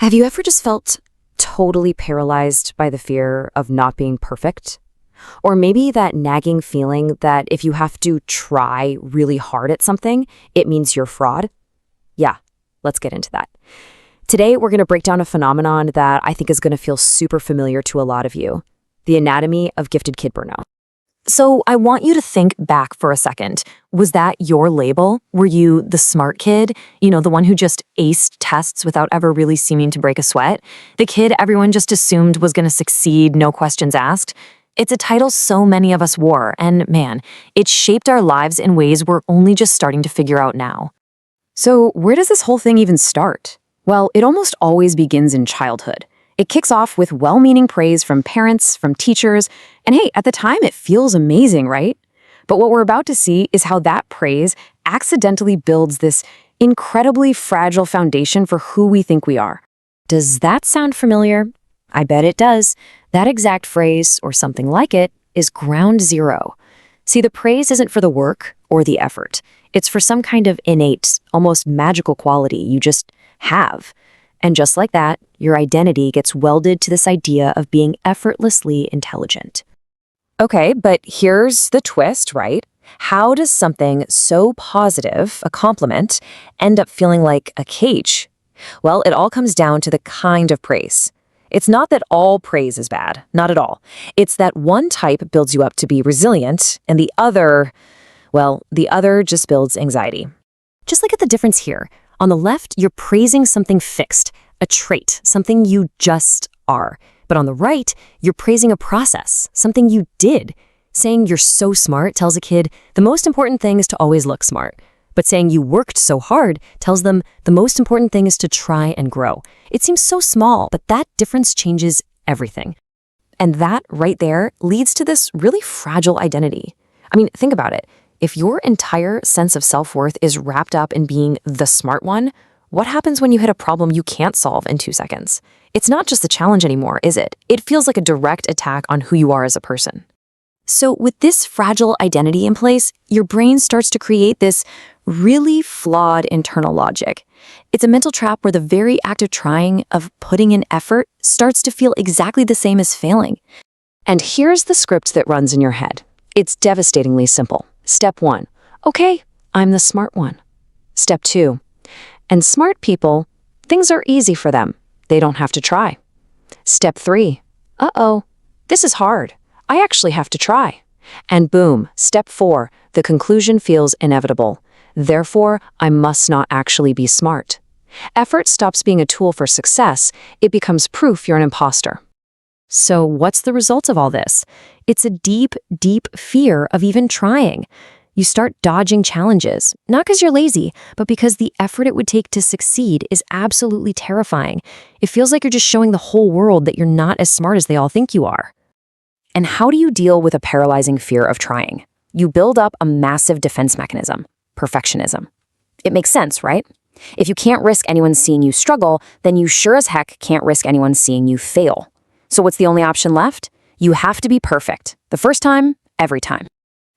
Have you ever just felt totally paralyzed by the fear of not being perfect? Or maybe that nagging feeling that if you have to try really hard at something, it means you're a fraud? Yeah, let's get into that. Today, we're going to break down a phenomenon that I think is going to feel super familiar to a lot of you: the anatomy of gifted kid burnout. So I want you to think back for a second. Was that your label? Were you the smart kid? The one who just aced tests without ever really seeming to break a sweat? The kid everyone just assumed was going to succeed, no questions asked? It's a title so many of us wore, and man, it shaped our lives in ways we're only just starting to figure out now. So where does this whole thing even start? Well, it almost always begins in childhood. It kicks off with well-meaning praise from parents, from teachers, and hey, at the time it feels amazing, right? But what we're about to see is how that praise accidentally builds this incredibly fragile foundation for who we think we are. Does that sound familiar? I bet it does. That exact phrase, or something like it, is ground zero. See, the praise isn't for the work or the effort. It's for some kind of innate, almost magical quality you just have. And just like that, your identity gets welded to this idea of being effortlessly intelligent. Okay, but here's the twist, right? How does something so positive, a compliment, end up feeling like a cage? Well, it all comes down to the kind of praise. It's not that all praise is bad, not at all. It's that one type builds you up to be resilient, and the other just builds anxiety. Just look at the difference here. On the left, you're praising something fixed, a trait, something you just are. But on the right, you're praising a process, something you did. Saying you're so smart tells a kid the most important thing is to always look smart. But saying you worked so hard tells them the most important thing is to try and grow. It seems so small, but that difference changes everything. And that right there leads to this really fragile identity. I mean, think about it. If your entire sense of self-worth is wrapped up in being the smart one, what happens when you hit a problem you can't solve in 2 seconds? It's not just a challenge anymore, is it? It feels like a direct attack on who you are as a person. So with this fragile identity in place, your brain starts to create this really flawed internal logic. It's a mental trap where the very act of trying, of putting in effort, starts to feel exactly the same as failing. And here's the script that runs in your head. It's devastatingly simple. Step 1, okay, I'm the smart one. Step 2, and smart people, things are easy for them. They don't have to try. Step 3, uh-oh, this is hard. I actually have to try. And boom, step 4, the conclusion feels inevitable. Therefore, I must not actually be smart. Effort stops being a tool for success. It becomes proof you're an imposter. So what's the result of all this? It's a deep, deep fear of even trying. You start dodging challenges, not because you're lazy, but because the effort it would take to succeed is absolutely terrifying. It feels like you're just showing the whole world that you're not as smart as they all think you are. And how do you deal with a paralyzing fear of trying? You build up a massive defense mechanism: perfectionism. It makes sense, right? If you can't risk anyone seeing you struggle, then you sure as heck can't risk anyone seeing you fail. So what's the only option left? You have to be perfect. The first time, every time.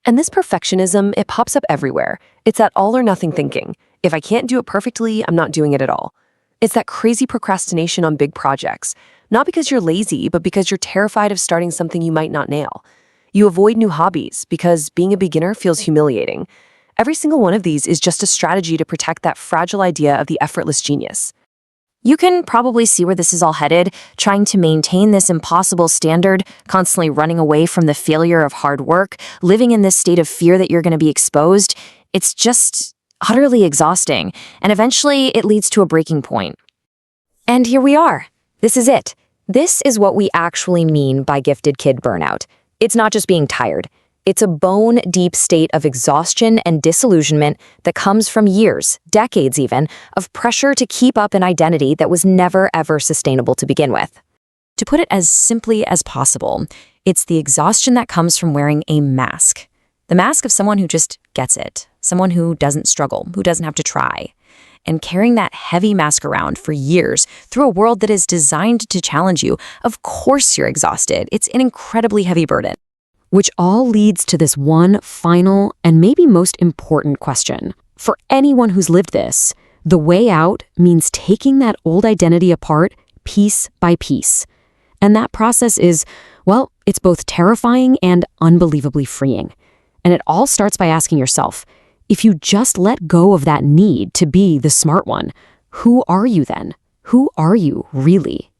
And this perfectionism, it pops up everywhere. It's that all or nothing thinking. If I can't do it perfectly, I'm not doing it at all. It's that crazy procrastination on big projects. Not because you're lazy, but because you're terrified of starting something you might not nail. You avoid new hobbies because being a beginner feels humiliating. Every single one of these is just a strategy to protect that fragile idea of the effortless genius. You can probably see where this is all headed, trying to maintain this impossible standard, constantly running away from the failure of hard work, living in this state of fear that you're going to be exposed. It's just utterly exhausting, and eventually it leads to a breaking point. And here we are. This is it. This is what we actually mean by gifted kid burnout. It's not just being tired. It's a bone-deep state of exhaustion and disillusionment that comes from years, decades even, of pressure to keep up an identity that was never, ever sustainable to begin with. To put it as simply as possible, it's the exhaustion that comes from wearing a mask. The mask of someone who just gets it, someone who doesn't struggle, who doesn't have to try. And carrying that heavy mask around for years through a world that is designed to challenge you, of course you're exhausted. It's an incredibly heavy burden. Which all leads to this one final and maybe most important question. For anyone who's lived this, The way out means taking that old identity apart piece by piece. And that process is, well, it's both terrifying and unbelievably freeing. And it all starts by asking yourself, if you just let go of that need to be the smart one, who are you then? Who are you really?